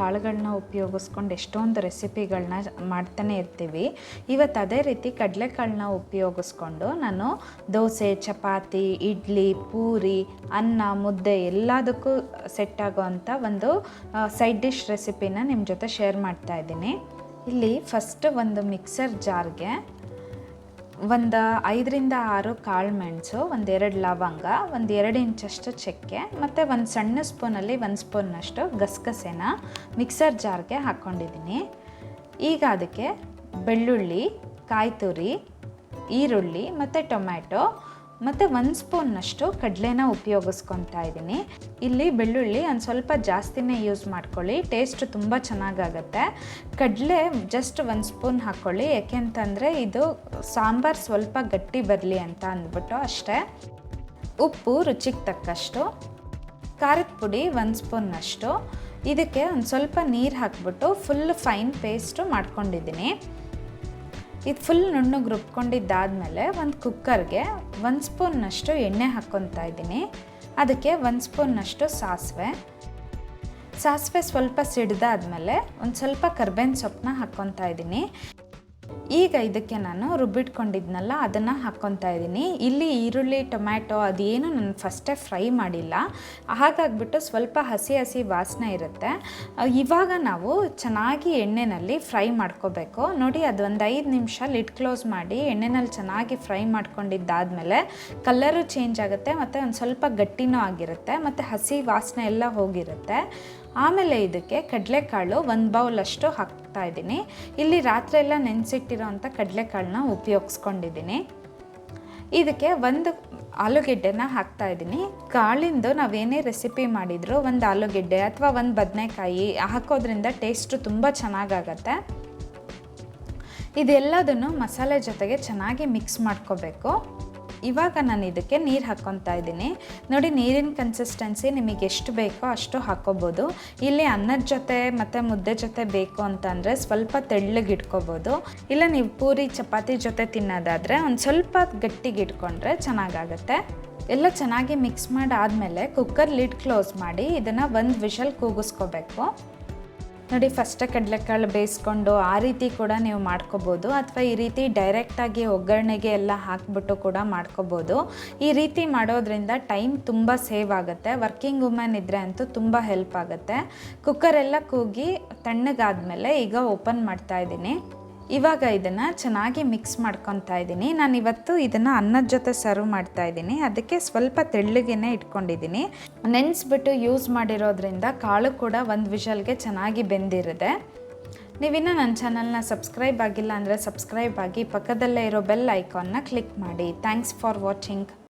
ಕಾಳುಗಳನ್ನ ಉಪಯೋಗಿಸ್ಕೊಂಡು ಎಷ್ಟೊಂದು ರೆಸಿಪಿಗಳನ್ನ ಮಾಡ್ತಾನೆ ಇರ್ತೀವಿ. ಇವತ್ತು ಅದೇ ರೀತಿ ಕಡಲೆಕಾಳನ್ನ ಉಪಯೋಗಿಸ್ಕೊಂಡು ನಾನು ದೋಸೆ, ಚಪಾತಿ, ಇಡ್ಲಿ, ಪೂರಿ, ಅನ್ನ, ಮುದ್ದೆ ಎಲ್ಲದಕ್ಕೂ ಸೆಟ್ ಆಗೋವಂಥ ಒಂದು ಸೈಡ್ ಡಿಶ್ ರೆಸಿಪಿನ ನಿಮ್ಮ ಜೊತೆ ಶೇರ್ ಮಾಡ್ತಾ ಇದ್ದೀನಿ. ಇಲ್ಲಿ ಫಸ್ಟ್ ಒಂದು ಮಿಕ್ಸರ್ ಜಾರ್ಗೆ ಒಂದು 5-6 ಕಾಳು ಮೆಣಸು, 1-2 ಲವಂಗ, 1-2 ಇಂಚಷ್ಟು ಚಕ್ಕೆ ಮತ್ತು ಒಂದು ಸಣ್ಣ ಸ್ಪೂನಲ್ಲಿ 1 ಸ್ಪೂನ್ನಷ್ಟು ಗಸಗಸೆನ ಮಿಕ್ಸರ್ ಜಾರ್ಗೆ ಹಾಕ್ಕೊಂಡಿದ್ದೀನಿ. ಈಗ ಅದಕ್ಕೆ ಬೆಳ್ಳುಳ್ಳಿ, ಕಾಯಿ ತುರಿ, ಈರುಳ್ಳಿ ಮತ್ತು ಟೊಮ್ಯಾಟೊ ಮತ್ತು 1 ಸ್ಪೂನ್ನಷ್ಟು ಕಡಲೆನ ಉಪಯೋಗಿಸ್ಕೊತಾ ಇದ್ದೀನಿ. ಇಲ್ಲಿ ಬೆಳ್ಳುಳ್ಳಿ ಒಂದು ಸ್ವಲ್ಪ ಜಾಸ್ತಿನೇ ಯೂಸ್ ಮಾಡ್ಕೊಳ್ಳಿ, ಟೇಸ್ಟ್ ತುಂಬ ಚೆನ್ನಾಗಾಗತ್ತೆ. ಕಡಲೆ ಜಸ್ಟ್ 1 ಸ್ಪೂನ್ ಹಾಕ್ಕೊಳ್ಳಿ, ಯಾಕೆಂತಂದರೆ ಇದು ಸಾಂಬಾರು ಸ್ವಲ್ಪ ಗಟ್ಟಿ ಬರಲಿ ಅಂತ ಅಂದ್ಬಿಟ್ಟು ಅಷ್ಟೇ. ಉಪ್ಪು ರುಚಿಗೆ ತಕ್ಕಷ್ಟು, ಖಾರದ ಪುಡಿ 1 ಸ್ಪೂನ್ನಷ್ಟು. ಇದಕ್ಕೆ ಒಂದು ಸ್ವಲ್ಪ ನೀರು ಹಾಕ್ಬಿಟ್ಟು ಫುಲ್ ಫೈನ್ ಪೇಸ್ಟು ಮಾಡ್ಕೊಂಡಿದ್ದೀನಿ. ಇದು ಫುಲ್ ನುಣ್ಣಗೆ ರುಬ್ಕೊಂಡಿದ್ದಾದಮೇಲೆ ಒಂದು ಕುಕ್ಕರ್ಗೆ 1 ಸ್ಪೂನ್ನಷ್ಟು ಎಣ್ಣೆ ಹಾಕ್ಕೊತಾ ಇದ್ದೀನಿ. ಅದಕ್ಕೆ 1 ಸ್ಪೂನ್ನಷ್ಟು ಸಾಸಿವೆ ಸ್ವಲ್ಪ ಸಿಡ್ದಾದ್ಮೇಲೆ ಒಂದು ಸ್ವಲ್ಪ ಕರ್ಬೇವಿನ ಸೊಪ್ಪನ್ನ ಹಾಕ್ಕೊತಾ ಇದ್ದೀನಿ. ಈಗ ಇದಕ್ಕೆ ನಾನು ರುಬ್ಬಿಟ್ಕೊಂಡಿದ್ನಲ್ಲ ಅದನ್ನು ಹಾಕ್ಕೊತಾ ಇದ್ದೀನಿ. ಇಲ್ಲಿ ಈರುಳ್ಳಿ, ಟೊಮ್ಯಾಟೊ ಅದೇನು ನಾನು ಫಸ್ಟೇ ಫ್ರೈ ಮಾಡಿಲ್ಲ, ಹಾಗಾಗ್ಬಿಟ್ಟು ಸ್ವಲ್ಪ ಹಸಿ ವಾಸನೆ ಇರುತ್ತೆ. ಇವಾಗ ನಾವು ಚೆನ್ನಾಗಿ ಎಣ್ಣೆಯಲ್ಲಿ ಫ್ರೈ ಮಾಡ್ಕೋಬೇಕು. ನೋಡಿ, ಅದು ಒಂದು 5 ನಿಮಿಷ ಲಿಡ್ ಕ್ಲೋಸ್ ಮಾಡಿ ಎಣ್ಣೆನಲ್ಲಿ ಚೆನ್ನಾಗಿ ಫ್ರೈ ಮಾಡ್ಕೊಂಡಿದ್ದಾದಮೇಲೆ ಕಲರು ಚೇಂಜ್ ಆಗುತ್ತೆ ಮತ್ತು ಒಂದು ಸ್ವಲ್ಪ ಗಟ್ಟಿನೂ ಆಗಿರುತ್ತೆ ಮತ್ತು ಹಸಿ ವಾಸನೆ ಎಲ್ಲ ಹೋಗಿರುತ್ತೆ. ಆಮೇಲೆ ಇದಕ್ಕೆ ಕಡಲೆಕಾಳು 1 ಬೌಲಷ್ಟು ಹಾಕ್ತಾ ಇದ್ದೀನಿ. ಇಲ್ಲಿ ರಾತ್ರಿ ಎಲ್ಲ ನೆನೆಸಿಟ್ಟಿರೋವಂಥ ಕಡಲೆಕಾಳನ್ನ ಉಪಯೋಗಿಸ್ಕೊಂಡಿದ್ದೀನಿ. ಇದಕ್ಕೆ 1 ಆಲೂಗೆಡ್ಡೆನ ಹಾಕ್ತಾ ಇದ್ದೀನಿ. ಕಾಳಿಂದು ನಾವೇನೇ ರೆಸಿಪಿ ಮಾಡಿದರೂ 1 ಆಲೂಗೆಡ್ಡೆ ಅಥವಾ 1 ಬದನೆಕಾಯಿ ಹಾಕೋದ್ರಿಂದ ಟೇಸ್ಟು ತುಂಬ ಚೆನ್ನಾಗಾಗತ್ತೆ. ಇದೆಲ್ಲದನ್ನು ಮಸಾಲೆ ಜೊತೆಗೆ ಚೆನ್ನಾಗಿ ಮಿಕ್ಸ್ ಮಾಡ್ಕೋಬೇಕು. ಇವಾಗ ನಾನು ಇದಕ್ಕೆ ನೀರು ಹಾಕ್ಕೊತಾ ಇದ್ದೀನಿ. ನೋಡಿ, ನೀರಿನ ಕನ್ಸಿಸ್ಟೆನ್ಸಿ ನಿಮಗೆ ಎಷ್ಟು ಬೇಕೋ ಅಷ್ಟು ಹಾಕ್ಕೋಬೋದು. ಇಲ್ಲಿ ಅನ್ನದ ಜೊತೆ ಮತ್ತು ಮುದ್ದೆ ಜೊತೆ ಬೇಕು ಅಂತಂದರೆ ಸ್ವಲ್ಪ ತೆಳ್ಳಗೆ ಇಟ್ಕೋಬೋದು. ಇಲ್ಲ ನೀವು ಪೂರಿ, ಚಪಾತಿ ಜೊತೆ ತಿನ್ನೋದಾದರೆ ಒಂದು ಸ್ವಲ್ಪ ಗಟ್ಟಿಗೆ ಇಟ್ಕೊಂಡ್ರೆ ಚೆನ್ನಾಗಾಗತ್ತೆ. ಎಲ್ಲ ಚೆನ್ನಾಗಿ ಮಿಕ್ಸ್ ಮಾಡಾದಮೇಲೆ ಕುಕ್ಕರ್ ಲಿಡ್ ಕ್ಲೋಸ್ ಮಾಡಿ ಇದನ್ನು 1 ವಿಷಲ್ ಕೂಗಿಸ್ಕೋಬೇಕು. ನೋಡಿ, ಫಸ್ಟೇ ಕಡಲೆಕಾಳು ಬೇಯಿಸ್ಕೊಂಡು ಆ ರೀತಿ ಕೂಡ ನೀವು ಮಾಡ್ಕೋಬೋದು, ಅಥವಾ ಈ ರೀತಿ ಡೈರೆಕ್ಟಾಗಿ ಒಗ್ಗರಣೆಗೆ ಎಲ್ಲ ಹಾಕ್ಬಿಟ್ಟು ಕೂಡ ಮಾಡ್ಕೋಬೋದು. ಈ ರೀತಿ ಮಾಡೋದ್ರಿಂದ ಟೈಮ್ ತುಂಬ ಸೇವ್ ಆಗುತ್ತೆ. ವರ್ಕಿಂಗ್ ವುಮೆನ್ ಇದ್ದರೆ ಅಂತೂ ತುಂಬ ಹೆಲ್ಪ್ ಆಗುತ್ತೆ. ಕುಕ್ಕರೆಲ್ಲ ಕೂಗಿ ತಣ್ಣಗಾದ್ಮೇಲೆ ಈಗ ಓಪನ್ ಮಾಡ್ತಾ ಇದ್ದೀನಿ. ಇವಾಗ ಇದನ್ನು ಚೆನ್ನಾಗಿ ಮಿಕ್ಸ್ ಮಾಡ್ಕೊತಾ ಇದ್ದೀನಿ. ನಾನಿವತ್ತು ಇದನ್ನು ಅನ್ನದ ಜೊತೆ ಸರ್ವ್ ಮಾಡ್ತಾ ಇದ್ದೀನಿ, ಅದಕ್ಕೆ ಸ್ವಲ್ಪ ತೆಳ್ಳಗೇನೆ ಇಟ್ಕೊಂಡಿದ್ದೀನಿ. ನೆನೆಸ್ಬಿಟ್ಟು ಯೂಸ್ ಮಾಡಿರೋದ್ರಿಂದ ಕಾಳು ಕೂಡ 1 ವಿಷಲ್ಗೆ ಚೆನ್ನಾಗಿ ಬೆಂದಿರುತ್ತೆ. ನೀವಿನ್ನೂ ನನ್ನ ಚಾನಲ್ನ ಸಬ್ಸ್ಕ್ರೈಬ್ ಆಗಿಲ್ಲ ಅಂದರೆ ಸಬ್ಸ್ಕ್ರೈಬ್ ಆಗಿ, ಪಕ್ಕದಲ್ಲೇ ಇರೋ ಬೆಲ್ ಐಕಾನ್ನ ಕ್ಲಿಕ್ ಮಾಡಿ. Thanks for watching.